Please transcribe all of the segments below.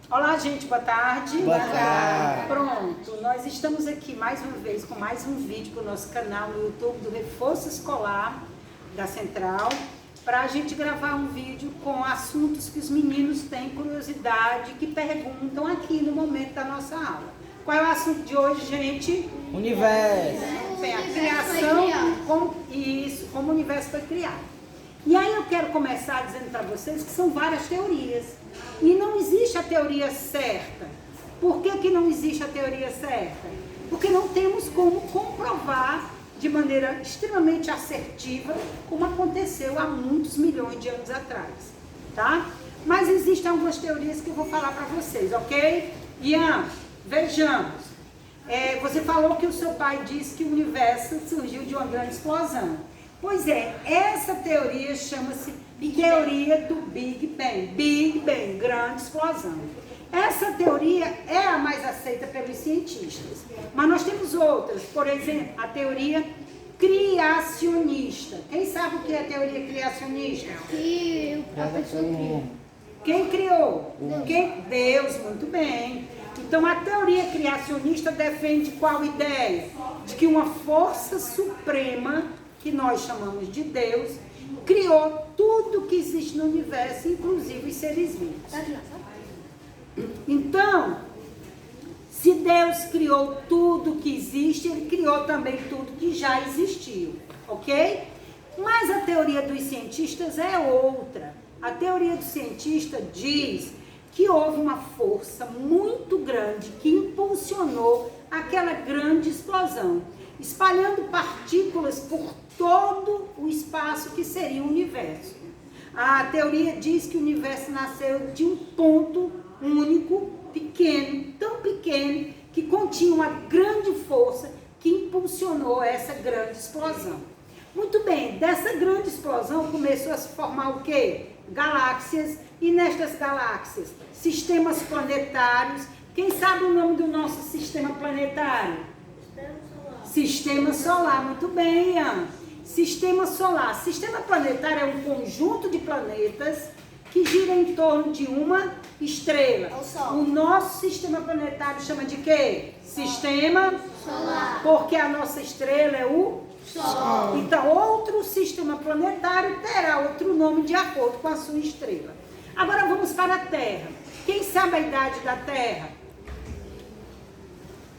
Olá, gente, boa tarde. Boa tarde. Pronto, nós estamos aqui mais uma vez com mais um vídeo para o nosso canal no YouTube do Reforço Escolar da Central, para a gente gravar um vídeo com assuntos que os meninos têm curiosidade, que perguntam aqui no momento da nossa aula. Qual é o assunto de hoje, gente? Universo. Bem, a criação, como o universo foi criado. E aí eu quero começar dizendo para vocês que são várias teorias. E não existe a teoria certa. Por que não existe a teoria certa? Porque não temos como comprovar de maneira extremamente assertiva como aconteceu há muitos milhões de anos atrás, tá? Mas existem algumas teorias que eu vou falar para vocês, ok? Ian, vejamos. Você falou que o seu pai disse que o universo surgiu de uma grande explosão. Pois é, essa teoria chama-se teoria do Big Bang. Big Bang, grande explosão. Essa teoria é a mais aceita pelos cientistas. Mas nós temos outras, por exemplo, a teoria criacionista. Quem sabe o que é a teoria criacionista? Quem criou? Deus, muito bem. Então a teoria criacionista defende qual ideia? De que uma força suprema, que nós chamamos de Deus, criou tudo que existe no universo, inclusive os seres vivos. Então, se Deus criou tudo que existe, Ele criou também tudo que já existiu, ok? Mas a teoria dos cientistas é outra. A teoria do cientista diz que houve uma força muito grande que impulsionou aquela grande explosão, espalhando partículas por todo o espaço que seria o universo. A teoria diz que o universo nasceu de um ponto único, pequeno, tão pequeno, que continha uma grande força que impulsionou essa grande explosão. Muito bem, dessa grande explosão começou a se formar o quê? Galáxias, e nestas galáxias, sistemas planetários. Quem sabe o nome do nosso sistema planetário? Sistema solar, muito bem, Ian. Sistema solar. Sistema planetário é um conjunto de planetas que gira em torno de uma estrela. O nosso sistema planetário chama de quê? Sistema solar. Porque a nossa estrela é o Sol. Então, outro sistema planetário terá outro nome de acordo com a sua estrela. Agora vamos para a Terra. Quem sabe a idade da Terra?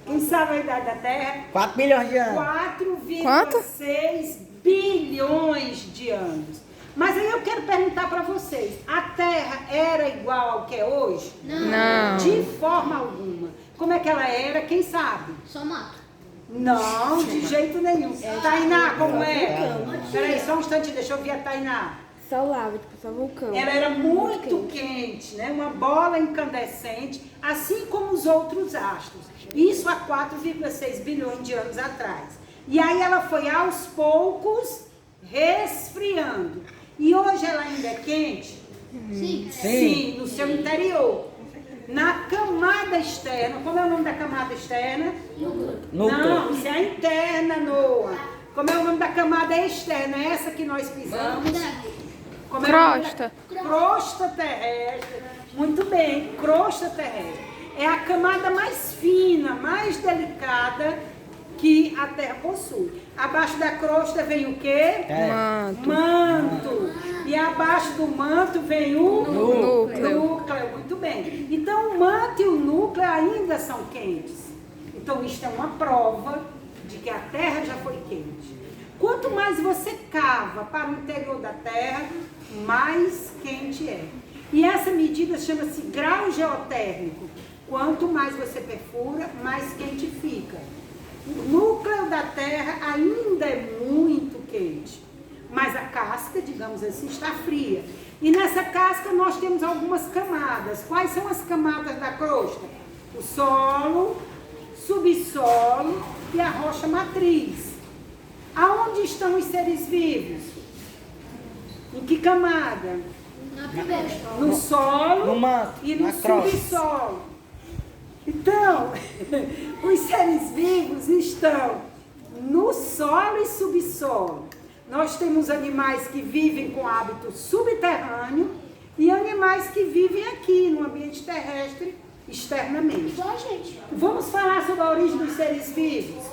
Quem sabe a idade da Terra? 4 bilhões de anos. 4,6 bilhões de anos. Mas aí eu quero perguntar para vocês, a Terra era igual ao que é hoje? Não. De forma alguma. Como é que ela era? Quem sabe? Só mato. Não, de jeito nenhum. Tainá, como é? Peraí, só um instante, deixa eu ver a Tainá. Só lava, tipo, só vulcão. Ela era muito quente, né? Uma bola incandescente, assim como os outros astros. Isso há 4,6 bilhões de anos atrás. E aí ela foi aos poucos resfriando. E hoje ela ainda é quente? Sim. Sim, no seu interior. Na camada externa, como é o nome da camada externa? Núcleo. Não, isso é a interna, Noah. Como é o nome da camada externa? É essa que nós pisamos? Como é o nome Crosta. Crosta terrestre. Muito bem, crosta terrestre. É a camada mais fina, mais delicada que a Terra possui. Abaixo da crosta vem o quê? Manto. Manto. E abaixo do manto vem o núcleo. Muito bem. Então o manto e o núcleo ainda são quentes. Então isto é uma prova de que a Terra já foi quente. Quanto mais você cava para o interior da Terra, mais quente é. E essa medida chama-se grau geotérmico. Quanto mais você perfura, mais quente fica. O núcleo da Terra ainda é muito quente, mas a casca, digamos assim, está fria. E nessa casca nós temos algumas camadas. Quais são as camadas da crosta? O solo, subsolo e a rocha matriz. Aonde estão os seres vivos? Em que camada? Na primeira. No solo No manto, e no na crosta. subsolo. Então, os seres vivos estão no solo e subsolo. Nós temos animais que vivem com hábito subterrâneo e animais que vivem aqui no ambiente terrestre externamente. Igual a gente. Vamos falar sobre a origem dos seres vivos.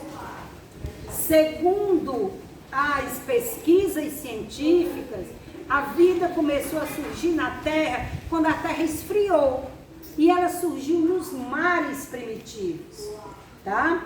Segundo as pesquisas científicas, a vida começou a surgir na Terra quando a Terra esfriou. E ela surgiu nos mares primitivos, tá?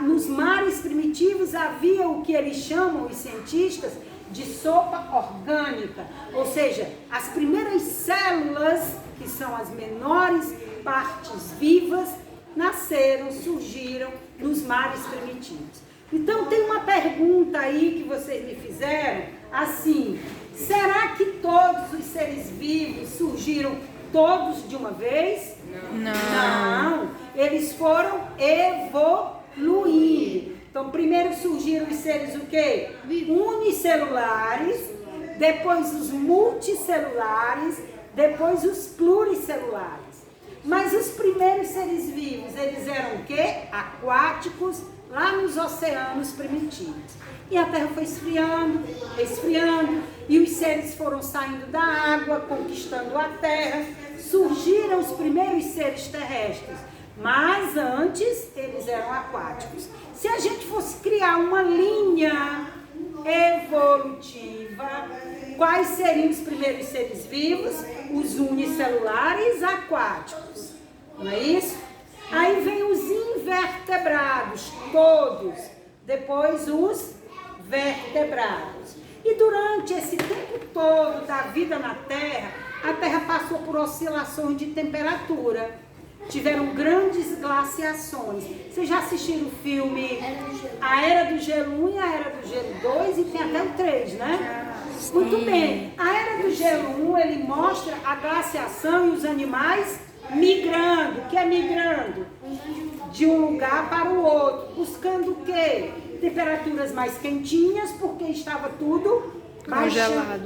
Nos mares primitivos havia o que eles chamam, os cientistas, de sopa orgânica. Ou seja, as primeiras células, que são as menores partes vivas, nasceram, surgiram nos mares primitivos. Então tem uma pergunta aí que vocês me fizeram, assim, será que todos os seres vivos surgiram todos de uma vez? Não, eles foram evoluindo. Então primeiro surgiram os seres o quê? Unicelulares, depois os multicelulares, depois os pluricelulares. Mas os primeiros seres vivos, eles eram o quê? Aquáticos, lá nos oceanos primitivos. E a Terra foi esfriando, esfriando, e os seres foram saindo da água, conquistando a Terra. Surgiram os primeiros seres terrestres, mas antes eles eram aquáticos. Se a gente fosse criar uma linha evolutiva, quais seriam os primeiros seres vivos? Os unicelulares aquáticos, não é isso? Aí vem os invertebrados, todos, depois os vertebrados. E durante esse tempo todo da vida na Terra, a Terra passou por oscilações de temperatura. Tiveram grandes glaciações. Vocês já assistiram o filme A Era do Gelo 1 e A Era do Gelo 2 e tem até o 3, né? Muito bem. A Era do Gelo 1, ele mostra a glaciação e os animais migrando. O que é migrando? De um lugar para o outro. Buscando o quê? Temperaturas mais quentinhas, porque estava tudo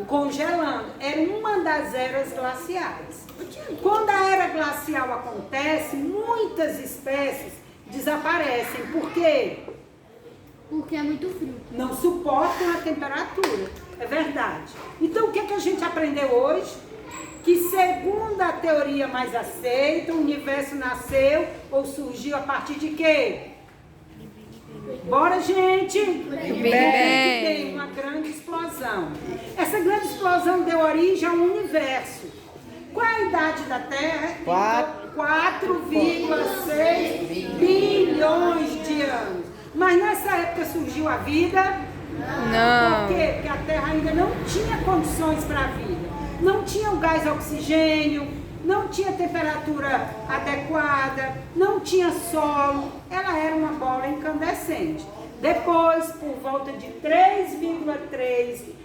congelando. Era uma das eras glaciais. Quando a era glacial acontece, muitas espécies desaparecem. Por quê? Porque é muito frio. Não suportam a temperatura. É verdade. Então, o que a gente aprendeu hoje? Que segundo a teoria mais aceita, o universo nasceu ou surgiu a partir de quê? Bora, gente! Big Bang. Tem uma grande explosão. Essa grande explosão deu origem ao universo. Qual é a idade da Terra? 4,6 bilhões de anos. Mas nessa época surgiu a vida? Não. Por quê? Porque a Terra ainda não tinha condições para a vida. Não tinha o gás oxigênio, não tinha temperatura adequada, não tinha solo. Ela era uma bola incandescente. Depois, por volta de 3,3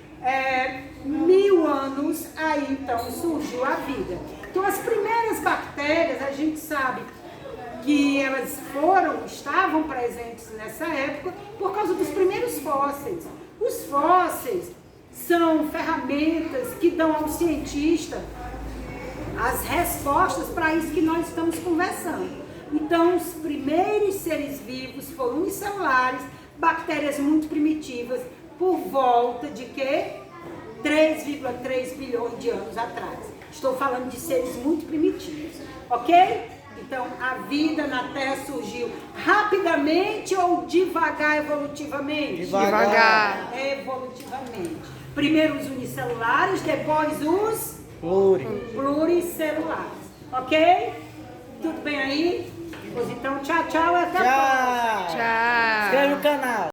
mil anos, aí então surgiu a vida. Então as primeiras bactérias, a gente sabe que elas estavam presentes nessa época por causa dos primeiros fósseis. Os fósseis são ferramentas que dão ao cientista as respostas para isso que nós estamos conversando. Então, os primeiros seres vivos foram unicelulares, bactérias muito primitivas, por volta de quê? 3,3 bilhões de anos atrás. Estou falando de seres muito primitivos, ok? Então, a vida na Terra surgiu rapidamente ou devagar evolutivamente? Devagar. Evolutivamente. Primeiro os unicelulares, depois os pluricelulares. Ok? Tudo bem aí? Pois então, tchau, tchau e até a próxima. Tchau. Tchau. Inscreve no canal.